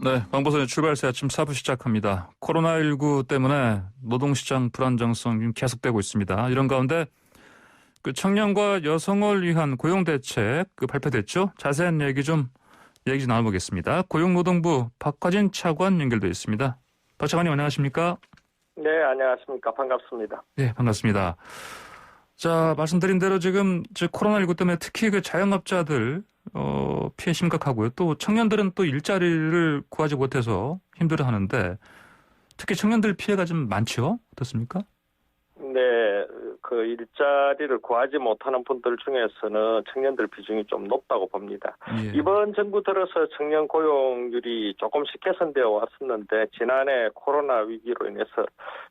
네, 방보선의 출발새 아침 4부 시작합니다. 코로나19 때문에 노동시장 불안정성이 계속되고 있습니다. 이런 가운데 그 청년과 여성을 위한 고용대책 발표됐죠? 자세한 얘기 좀 나눠보겠습니다. 고용노동부 박화진 차관 연결되어 있습니다. 박 차관님 안녕하십니까? 네, 안녕하십니까. 반갑습니다. 네, 반갑습니다. 자, 말씀드린 대로 지금 코로나19 때문에 특히 그 자영업자들 피해 심각하고요. 또 청년들은 또 일자리를 구하지 못해서 힘들어하는데 특히 청년들 피해가 좀 많죠? 어떻습니까? 네, 그 일자리를 구하지 못하는 분들 중에서는 청년들 비중이 좀 높다고 봅니다. 예. 이번 정부 들어서 청년 고용률이 조금씩 개선되어 왔었는데 지난해 코로나 위기로 인해서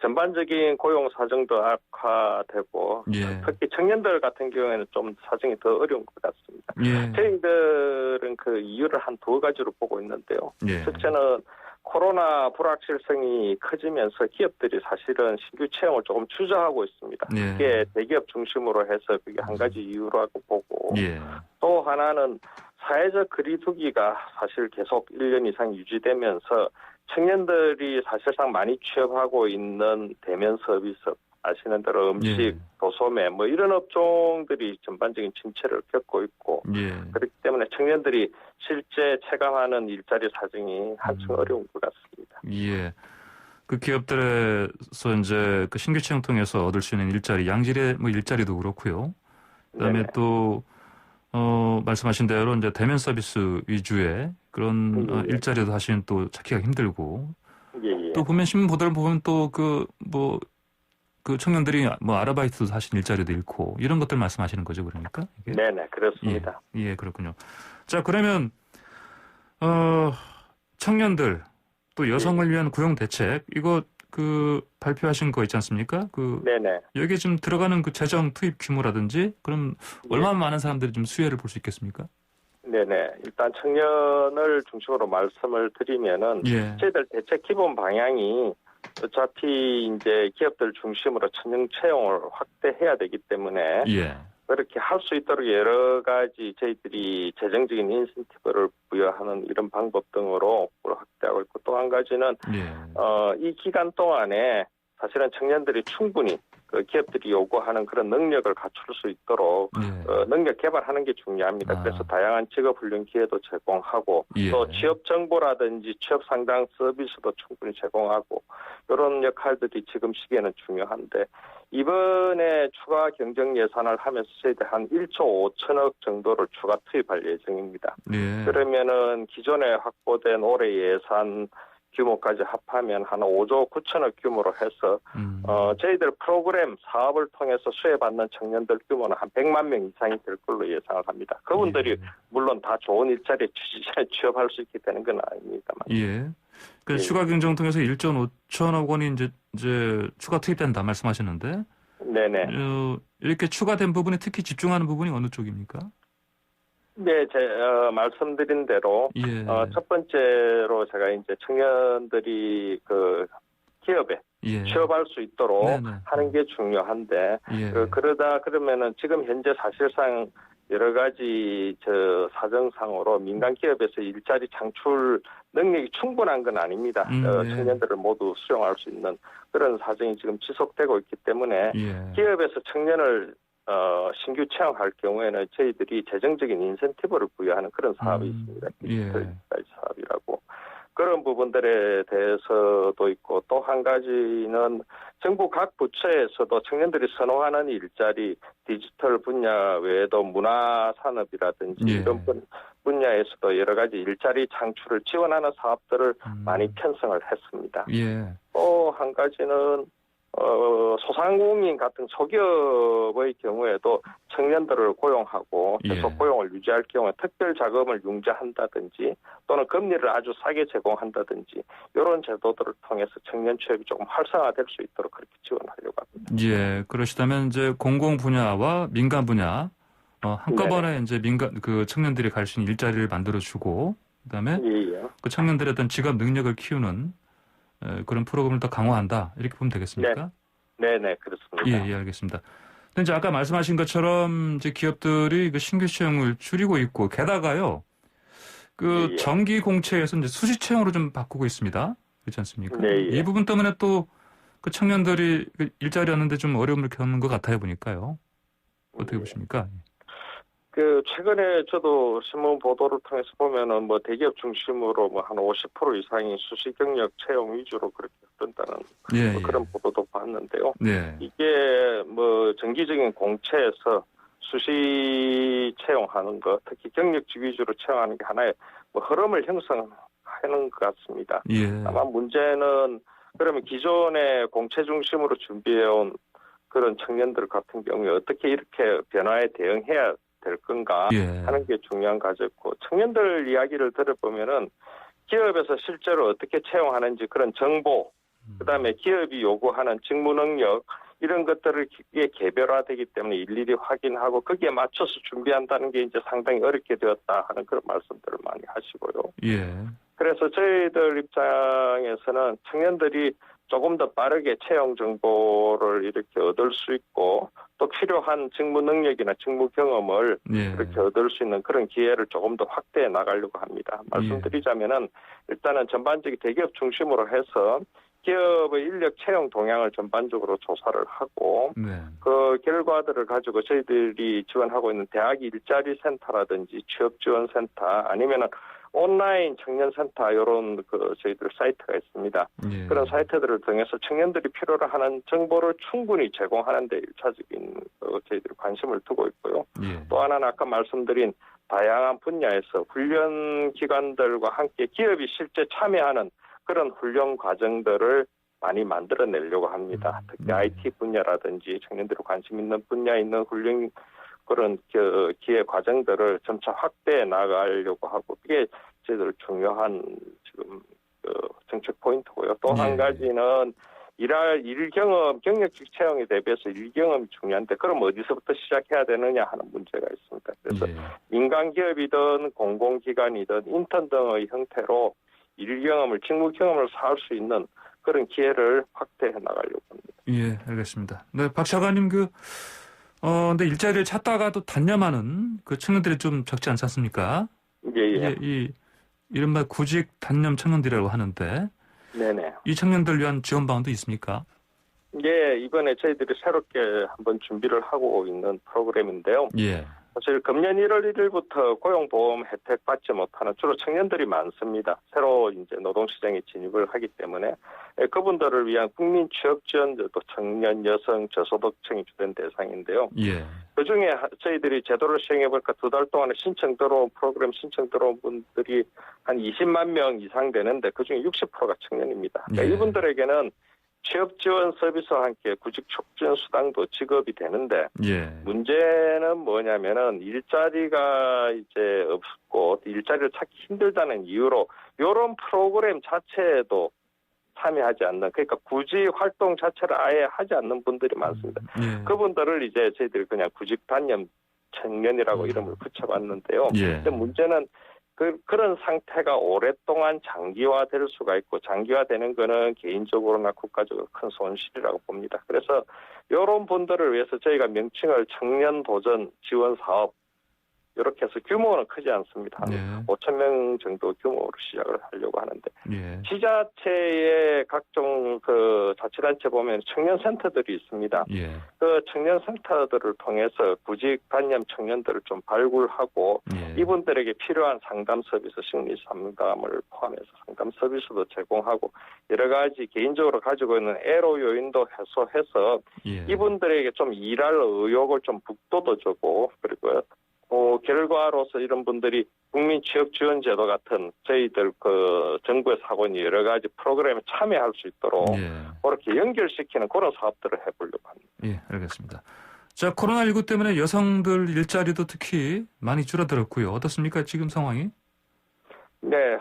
전반적인 고용 사정도 악화되고 예. 특히 청년들 같은 경우에는 좀 사정이 더 어려운 것 같습니다. 예. 저희들은 그 이유를 한 두 가지로 보고 있는데요. 예. 첫째는 코로나 불확실성이 커지면서 기업들이 사실은 신규 채용을 조금 주저하고 있습니다. 예. 그게 대기업 중심으로 해서 그게 한 가지 이유라고 보고 예. 또 하나는 사회적 거리두기가 사실 계속 1년 이상 유지되면서 청년들이 사실상 많이 취업하고 있는 대면 서비스 아시는 대로 음식, 예. 도소매 뭐 이런 업종들이 전반적인 침체를 겪고 있고 예. 그렇기 때문에 청년들이 실제 체감하는 일자리 사정이 한층 어려운 것 같습니다. 예. 그 기업들에서 이제 그 신규 채용 통해서 얻을 수 있는 일자리, 양질의 뭐 일자리도 그렇고요. 그다음에 네네. 또 말씀하신 대로 이제 대면 서비스 위주의 그런 예. 일자리도 사실은 또 찾기가 힘들고 예. 또 보면 신문 보도를 보면 또 그 청년들이 뭐 아르바이트도 사실 일자리도 잃고 이런 것들 말씀하시는 거죠, 그러니까? 이게? 네네, 그렇습니다. 예, 그렇군요. 자, 그러면 청년들 또 여성을 위한 고용 대책 이거 그 발표하신 거 있지 않습니까? 네네. 여기에 좀 들어가는 그 재정 투입 규모라든지 그럼 얼마나 많은 사람들이 좀 수혜를 볼 수 있겠습니까? 네네. 일단 청년을 중심으로 말씀을 드리면은 예. 저희들 대책 기본 방향이 어차피 이제 기업들 중심으로 청년 채용을 확대해야 되기 때문에 예. 그렇게 할 수 있도록 여러 가지 저희들이 재정적인 인센티브를 부여하는 이런 방법 등으로 확대하고 있고 또 한 가지는 예. 이 기간 동안에 사실은 청년들이 충분히 그 기업들이 요구하는 그런 능력을 갖출 수 있도록 예. 능력 개발하는 게 중요합니다. 그래서 다양한 직업 훈련 기회도 제공하고 예. 또 취업 정보라든지 취업 상담 서비스도 충분히 제공하고 이런 역할들이 지금 시기에는 중요한데 이번에 추가 경정 예산을 하면서 저희들 한 1조 5천억 정도를 추가 투입할 예정입니다. 예. 그러면은 기존에 확보된 올해 예산 규모까지 합하면 한 5조 9천억 규모로 해서 저희들 프로그램 사업을 통해서 수혜받는 청년들 규모는 한 100만 명 이상이 될 걸로 예상을 합니다. 그분들이 예. 물론 다 좋은 일자리에 취업할 수 있게 되는 건 아닙니다만. 예. 그 예. 추가 경정 통해서 1조 5천억 원이 이제 추가 투입된다 말씀하셨는데 네네. 이렇게 추가된 부분에 특히 집중하는 부분이 어느 쪽입니까? 네, 말씀드린 대로 예. 첫 번째로 제가 이제 청년들이 그 기업에 예. 취업할 수 있도록 네네. 하는 게 중요한데 예. 그러면은 지금 현재 사실상 여러 가지 사정상으로 민간 기업에서 일자리 창출 능력이 충분한 건 아닙니다. 예. 청년들을 모두 수용할 수 있는 그런 사정이 지금 지속되고 있기 때문에 예. 기업에서 청년을 신규 채용할 경우에는 저희들이 재정적인 인센티브를 부여하는 그런 사업이 있습니다. 예. 사업이라고. 그런 부분들에 대해서도 있고 또 한 가지는 정부 각 부처에서도 청년들이 선호하는 일자리 디지털 분야 외에도 문화산업이라든지 예. 이런 분야에서도 여러 가지 일자리 창출을 지원하는 사업들을 많이 편성을 했습니다. 예. 또 한 가지는 소상공인 같은 소기업의 경우에도 청년들을 고용하고 계속 예. 고용을 유지할 경우에 특별 자금을 융자한다든지 또는 금리를 아주 싸게 제공한다든지 이런 제도들을 통해서 청년 취업이 조금 활성화될 수 있도록 그렇게 지원하려고 합니다. 예. 그러시다면 이제 공공 분야와 민간 분야 한꺼번에 네네. 이제 그 청년들이 갈 수 있는 일자리를 만들어주고 그다음에 예. 그 청년들의 어떤 직업 능력을 키우는 그런 프로그램을 더 강화한다 이렇게 보면 되겠습니까? 네네 그렇습니다. 예, 알겠습니다. 근데 이제 아까 말씀하신 것처럼 이제 기업들이 그 신규 채용을 줄이고 있고 게다가요 그 예. 정기 공채에서 이제 수시 채용으로 좀 바꾸고 있습니다. 그렇지 않습니까? 네, 예. 이 부분 때문에 또 그 청년들이 그 일자리 얻는데 좀 어려움을 겪는 것 같아요, 보니까요. 어떻게 예. 보십니까? 그 최근에 저도 신문 보도를 통해서 보면은 뭐 대기업 중심으로 뭐 한 50% 이상이 수시 경력 채용 위주로 그렇게 된다는 예, 뭐 예. 그런 보도도 봤는데요. 네. 이게 뭐 정기적인 공채에서 수시 채용하는 것, 특히 경력직 위주로 채용하는 게 하나의 뭐 흐름을 형성하는 것 같습니다. 예. 다만 문제는 그러면 기존의 공채 중심으로 준비해온 그런 청년들 같은 경우에 어떻게 이렇게 변화에 대응해야 될 건가 예. 하는 게 중요한 과제고, 청년들 이야기를 들어보면은 기업에서 실제로 어떻게 채용하는지 그런 정보, 그다음에 기업이 요구하는 직무 능력 이런 것들을 개별화되기 때문에 일일이 확인하고 거기에 맞춰서 준비한다는 게 이제 상당히 어렵게 되었다 하는 그런 말씀들을 많이 하시고요. 예. 그래서 저희들 입장에서는 청년들이 조금 더 빠르게 채용 정보를 이렇게 얻을 수 있고 또 필요한 직무 능력이나 직무 경험을 예. 이렇게 얻을 수 있는 그런 기회를 조금 더 확대해 나가려고 합니다. 말씀드리자면은 일단은 전반적인 대기업 중심으로 해서 기업의 인력 채용 동향을 전반적으로 조사를 하고 네. 그 결과들을 가지고 저희들이 지원하고 있는 대학 일자리 센터라든지 취업 지원 센터 아니면은 온라인 청년센터 이런 그 저희들 사이트가 있습니다. 예. 그런 사이트들을 통해서 청년들이 필요로 하는 정보를 충분히 제공하는 데 일차적인 저희들이 관심을 두고 있고요. 예. 또 하나는 아까 말씀드린 다양한 분야에서 훈련 기관들과 함께 기업이 실제 참여하는 그런 훈련 과정들을 많이 만들어내려고 합니다. 특히 IT 분야라든지 청년들이 관심 있는 분야에 있는 훈련 그런 기회 과정들을 점차 확대해 나가려고 하고 그게 저희들 중요한 지금 정책 포인트고요. 또 한 가지는 일 경험, 경력직 채용에 대비해서 일 경험이 중요한데 그럼 어디서부터 시작해야 되느냐 하는 문제가 있습니다. 그래서 민간 기업이든 공공기관이든 인턴 등의 형태로 일 경험을, 직무 경험을 쌓을 수 있는 그런 기회를 확대해 나가려고 합니다. 예, 알겠습니다. 네, 박 차관님 근데 일자리를 찾다가도 단념하는 그 청년들이 좀 적지 않지 않습니까? 예. 이 이른바 구직 단념 청년들이라고 하는데 네네. 이 청년들 위한 지원 방안도 있습니까? 예, 이번에 저희들이 새롭게 한번 준비를 하고 있는 프로그램인데요. 예. 사실 금년 1월 1일부터 고용보험 혜택 받지 못하는 주로 청년들이 많습니다. 새로 이제 노동시장에 진입을 하기 때문에 그분들을 위한 국민 취업 지원제도 청년, 여성, 저소득층이 주된 대상인데요. 예. 그중에 저희들이 제도를 시행해 보니까 2달 동안에 신청 들어온 프로그램 신청 들어온 분들이 한 20만 명 이상 되는데 그중에 60%가 청년입니다. 그러니까 이분들에게는 취업 지원 서비스와 함께 구직 촉진 수당도 지급이 되는데 문제는 뭐냐면은 일자리가 이제 없고 일자리를 찾기 힘들다는 이유로 이런 프로그램 자체에도 참여하지 않는 그러니까 구직 활동 자체를 아예 하지 않는 분들이 많습니다. 그분들을 이제 저희들이 그냥 구직 단념 청년이라고 이름을 붙여봤는데요. 근데 문제는 그런 상태가 오랫동안 장기화될 수가 있고 장기화되는 거는 개인적으로나 국가적으로 큰 손실이라고 봅니다. 그래서 이런 분들을 위해서 저희가 명칭을 청년 도전 지원 사업 이렇게 해서 규모는 크지 않습니다. 한 5천 명 정도 규모로 시작을 하려고 하는데 지자체의 각종 그 자치단체 보면 청년센터들이 있습니다. 그 청년센터들을 통해서 구직 단념 청년들을 좀 발굴하고 이분들에게 필요한 상담 서비스, 심리 상담을 포함해서 상담 서비스도 제공하고 여러 가지 개인적으로 가지고 있는 애로 요인도 해소해서 이분들에게 좀 일할 의욕을 좀 북돋워주고 그리고 결과로서 이런 분들이 국민 취업 지원 제도 같은 저희들 그 정부에서 하고 있는 여러 가지 프로그램에 참여할 수 있도록 그렇게 연결시키는 그런 사업들을 해보려고 합니다. 예, 알겠습니다. 자, 코로나19 때문에 여성들 일자리도 특히 많이 줄어들었고요. 어떻습니까, 지금 상황이? 네,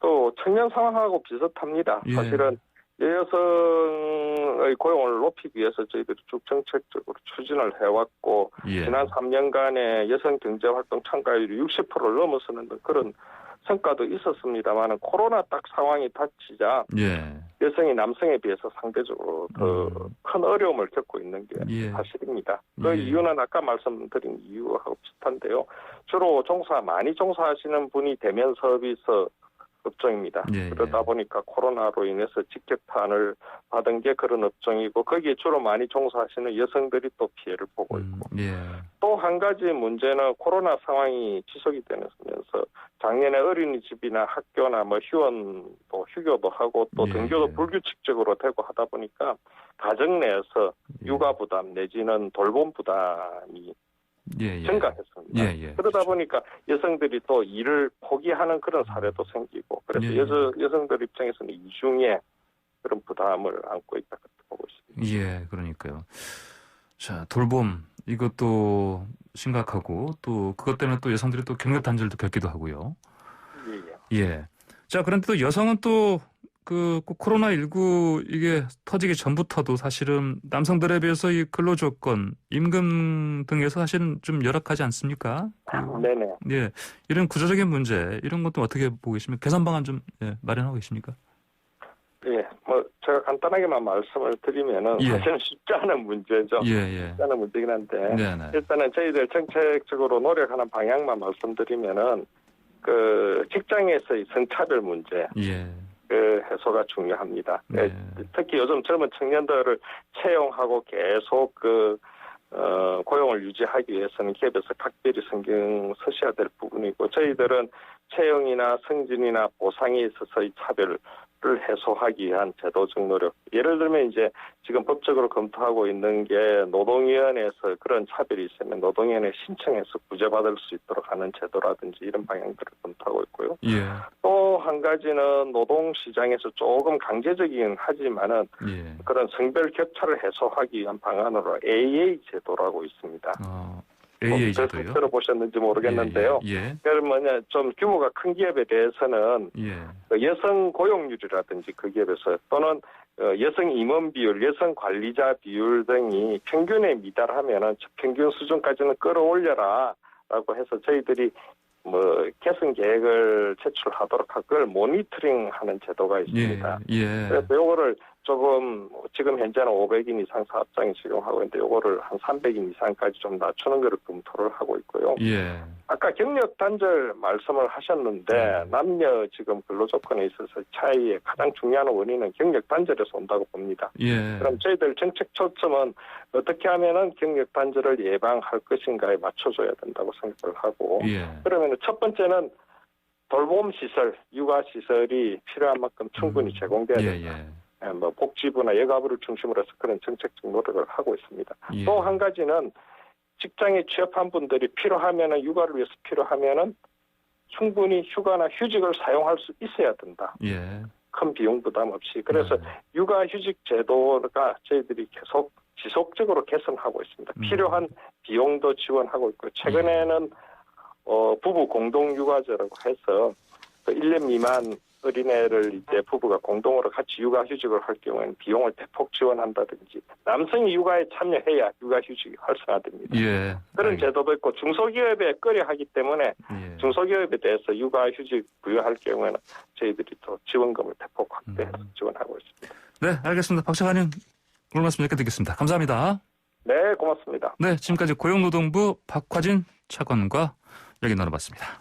또 청년 상황하고 비슷합니다. 사실은 여성의 고용을 높이기 위해서 저희들이 쭉 정책적으로 추진을 해왔고 지난 3년간의 여성 경제활동 참가율이 60%를 넘어서는 그런 성과도 있었습니다만 코로나 딱 상황이 닥치자 예. 여성이 남성에 비해서 상대적으로 더 큰 어려움을 겪고 있는 게 예. 사실입니다. 그 예. 이유는 아까 말씀드린 이유하고 비슷한데요. 주로 많이 종사하시는 분이 대면 서비스 업종입니다. 예. 그러다 보니까 코로나로 인해서 직격탄을 받은 게 그런 업종이고 거기에 주로 많이 종사하시는 여성들이 또 피해를 보고 있고 예. 또 한 가지 문제는 코로나 상황이 지속이 되면서 작년에 어린이집이나 학교나 뭐 휴원도 휴교도 하고 또 예. 등교도 불규칙적으로 되고 하다 보니까 가정 내에서 육아 부담 내지는 돌봄 부담이 예. 증가했습니다. 예. 예. 그러다 그렇죠. 보니까 여성들이 또 일을 포기하는 그런 사례도 생기고 그래서 예. 여성들 입장에서는 이중에 그런 부담을 안고 있다 그렇게 보고 있습니다. 예, 그러니까요. 자, 돌봄 이것도 심각하고 또 그것 때문에 또 여성들이 또 경력 단절도 겪기도 하고요. 예. 예. 자, 그런데 또 여성은 또 그 코로나19 이게 터지기 전부터도 사실은 남성들에 비해서 이 근로 조건, 임금 등에서 사실은 좀 열악하지 않습니까? 네네. 예. 이런 구조적인 문제, 이런 것도 어떻게 보고 계십니까? 개선 방안 좀 마련하고 계십니까? 예. 뭐 제가 간단하게만 말씀을 드리면은 예. 사실은 쉽지 않은 문제죠. 예, 예. 쉽지 않은 문제긴 한데 네네. 일단은 저희들 정책적으로 노력하는 방향만 말씀드리면은 그 직장에서의 성차별 문제 예. 그 해소가 중요합니다. 네. 특히 요즘 젊은 청년들을 채용하고 계속 고용을 유지하기 위해서는 기업에서 각별히 신경 쓰셔야 될 부분이고 저희들은 채용이나 승진이나 보상에 있어서의 차별을 해소하기 위한 제도적 노력. 예를 들면 이제 지금 법적으로 검토하고 있는 게 노동위원회에서 그런 차별이 있으면 노동위원회 신청해서 구제받을 수 있도록 하는 제도라든지 이런 방향들을 검토하고 있고요. 예. 또 한 가지는 노동시장에서 조금 강제적이긴 하지만은 예. 그런 성별 격차를 해소하기 위한 방안으로 AA 제도라고 있습니다. AA 제도요? 들어보셨는지 모르겠는데요. 예. 그러면 좀 규모가 큰 기업에 대해서는 예. 여성 고용률이라든지 그 기업에서 또는 여성 임원 비율, 여성 관리자 비율 등이 평균에 미달하면은 평균 수준까지는 끌어올려라라고 해서 저희들이 뭐 개선 계획을 제출하도록 할 걸 모니터링하는 제도가 있습니다. 예. 그래서 요거를 조금 지금 현재는 500인 이상 사업장이 지금 하고 있는데 요거를 한 300인 이상까지 좀 낮추는 거를 검토를 하고 있고요. 예. 아까 경력 단절 말씀을 하셨는데 남녀 지금 근로 조건에 있어서 차이의 가장 중요한 원인은 경력 단절에서 온다고 봅니다. 예. 그럼 저희들 정책 초점은 어떻게 하면은 경력 단절을 예방할 것인가에 맞춰줘야 된다고 생각을 하고 예. 그러면 첫 번째는 돌봄 시설, 육아 시설이 필요한 만큼 충분히 제공돼야 된다. 뭐 복지부나 여가부를 중심으로 해서 그런 정책적 노력을 하고 있습니다. 예. 또 한 가지는 직장에 취업한 분들이 필요하면은 육아를 위해서 필요하면은 충분히 휴가나 휴직을 사용할 수 있어야 된다. 예. 큰 비용 부담 없이. 그래서 육아 휴직 제도가 저희들이 계속 지속적으로 개선하고 있습니다. 필요한 비용도 지원하고 있고 최근에는 부부 공동 육아제라고 해서 1년 미만 어린애를 이제 부부가 공동으로 같이 육아휴직을 할 경우에는 비용을 대폭 지원한다든지 남성이 육아에 참여해야 육아휴직이 활성화됩니다. 예. 그런 제도도 있고 중소기업에 끌여하기 때문에 중소기업에 대해서 육아휴직 부여할 경우에는 저희들이 또 지원금을 대폭 확대해서 지원하고 있습니다. 네, 알겠습니다. 박 차관님 오늘 말씀 여기까지 듣겠습니다. 감사합니다. 네, 고맙습니다. 네, 지금까지 고용노동부 박화진 차관과 얘기 나눠봤습니다.